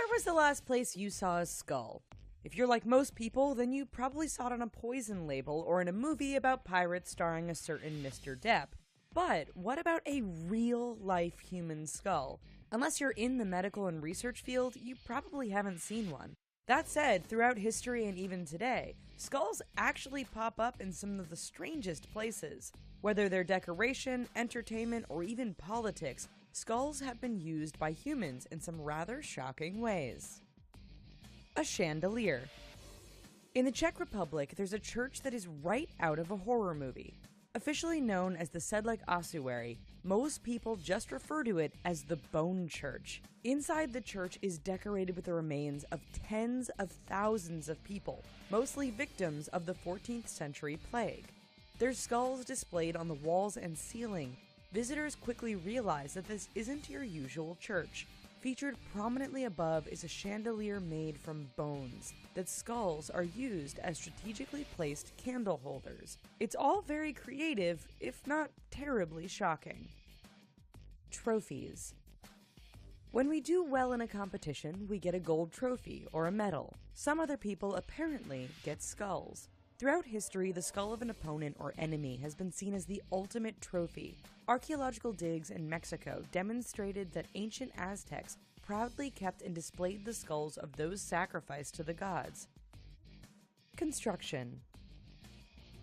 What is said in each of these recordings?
Where was the last place you saw a skull? If you're like most people, then you probably saw it on a poison label or in a movie about pirates starring a certain Mr. Depp. But what about a real-life human skull? Unless you're in the medical and research field, you probably haven't seen one. That said, throughout history and even today, skulls actually pop up in some of the strangest places. Whether they're decoration, entertainment, or even politics, skulls have been used by humans in some rather shocking ways. A chandelier. In the Czech Republic, there's a church that is right out of a horror movie. Officially known as the Sedlec Ossuary, most people just refer to it as the Bone Church. Inside the church is decorated with the remains of tens of thousands of people, mostly victims of the 14th century plague. There's skulls displayed on the walls and ceiling. Visitors quickly realize that this isn't your usual church. Featured prominently above is a chandelier made from bones. That skulls are used as strategically placed candle holders. It's all very creative, if not terribly shocking. Trophies. When we do well in a competition, we get a gold trophy or a medal. Some other people apparently get skulls. Throughout history, the skull of an opponent or enemy has been seen as the ultimate trophy. Archaeological digs in Mexico demonstrated that ancient Aztecs proudly kept and displayed the skulls of those sacrificed to the gods. Construction.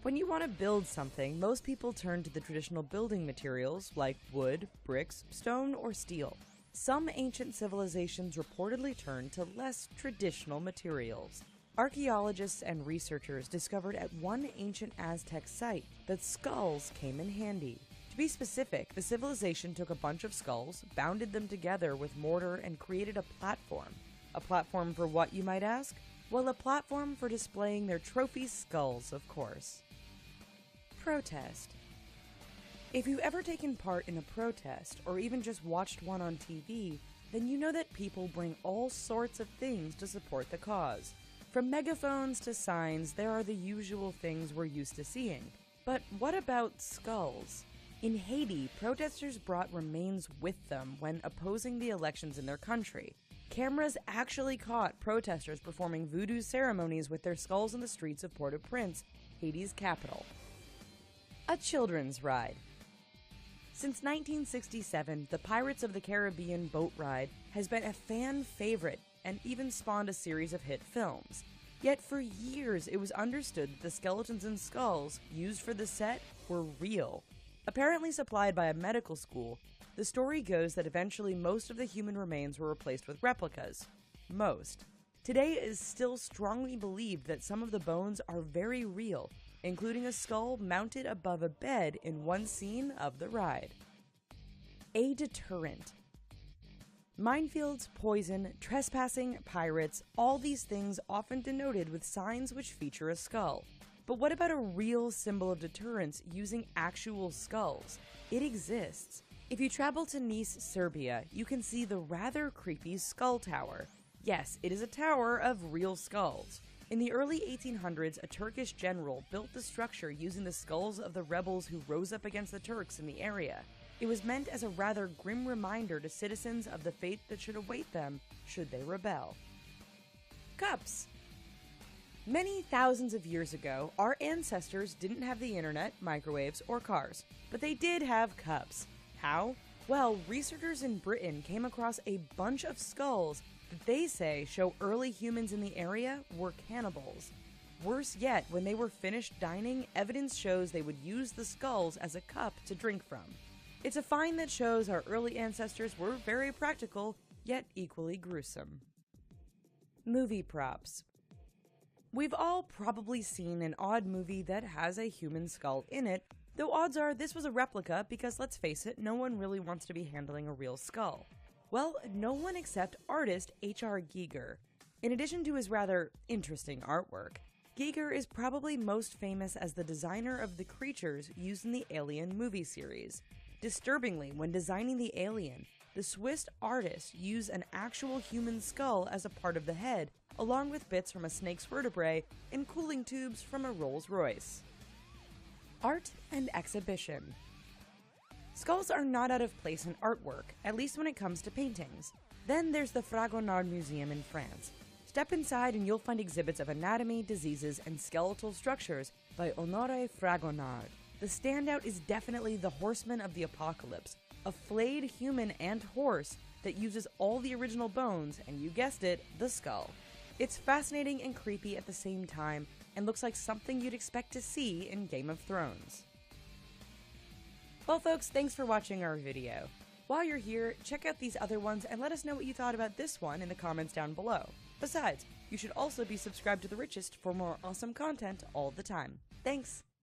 When you want to build something, most people turn to the traditional building materials like wood, bricks, stone, or steel. Some ancient civilizations reportedly turned to less traditional materials. Archaeologists and researchers discovered at one ancient Aztec site that skulls came in handy. To be specific, the civilization took a bunch of skulls, bounded them together with mortar, and created a platform. A platform for what, you might ask? Well, a platform for displaying their trophy skulls, of course. Protest. If you've ever taken part in a protest, or even just watched one on TV, then you know that people bring all sorts of things to support the cause. From megaphones to signs, there are the usual things we're used to seeing. But what about skulls? In Haiti, protesters brought remains with them when opposing the elections in their country. Cameras actually caught protesters performing voodoo ceremonies with their skulls in the streets of Port-au-Prince, Haiti's capital. A children's ride. Since 1967, the Pirates of the Caribbean boat ride has been a fan favorite and even spawned a series of hit films. Yet for years, it was understood that the skeletons and skulls used for the set were real. Apparently supplied by a medical school, the story goes that eventually most of the human remains were replaced with replicas. Most. Today it is still strongly believed that some of the bones are very real, including a skull mounted above a bed in one scene of the ride. A deterrent. Minefields, poison, trespassing, pirates, all these things often denoted with signs which feature a skull. But what about a real symbol of deterrence using actual skulls? It exists. If you travel to Nice, Serbia, you can see the rather creepy Skull Tower. Yes, it is a tower of real skulls. In the early 1800s, a Turkish general built the structure using the skulls of the rebels who rose up against the Turks in the area. It was meant as a rather grim reminder to citizens of the fate that should await them should they rebel. Cups. Many thousands of years ago, our ancestors didn't have the internet, microwaves, or cars, but they did have cups. How? Well, researchers in Britain came across a bunch of skulls that they say show early humans in the area were cannibals. Worse yet, when they were finished dining, evidence shows they would use the skulls as a cup to drink from. It's a find that shows our early ancestors were very practical, yet equally gruesome. Movie props. We've all probably seen an odd movie that has a human skull in it, though odds are this was a replica because, let's face it, no one really wants to be handling a real skull. Well, no one except artist H.R. Giger. In addition to his rather interesting artwork, Giger is probably most famous as the designer of the creatures used in the Alien movie series. Disturbingly, when designing the alien, the Swiss artist used an actual human skull as a part of the head, along with bits from a snake's vertebrae and cooling tubes from a Rolls-Royce. Art and exhibition. Skulls are not out of place in artwork, at least when it comes to paintings. Then there's the Fragonard Museum in France. Step inside and you'll find exhibits of anatomy, diseases, and skeletal structures by Honoré Fragonard. The standout is definitely the Horseman of the Apocalypse, a flayed human and horse that uses all the original bones, and you guessed it, the skull. It's fascinating and creepy at the same time, and looks like something you'd expect to see in Game of Thrones. Well folks, thanks for watching our video. While you're here, check out these other ones and let us know what you thought about this one in the comments down below. Besides, you should also be subscribed to The Richest for more awesome content all the time. Thanks!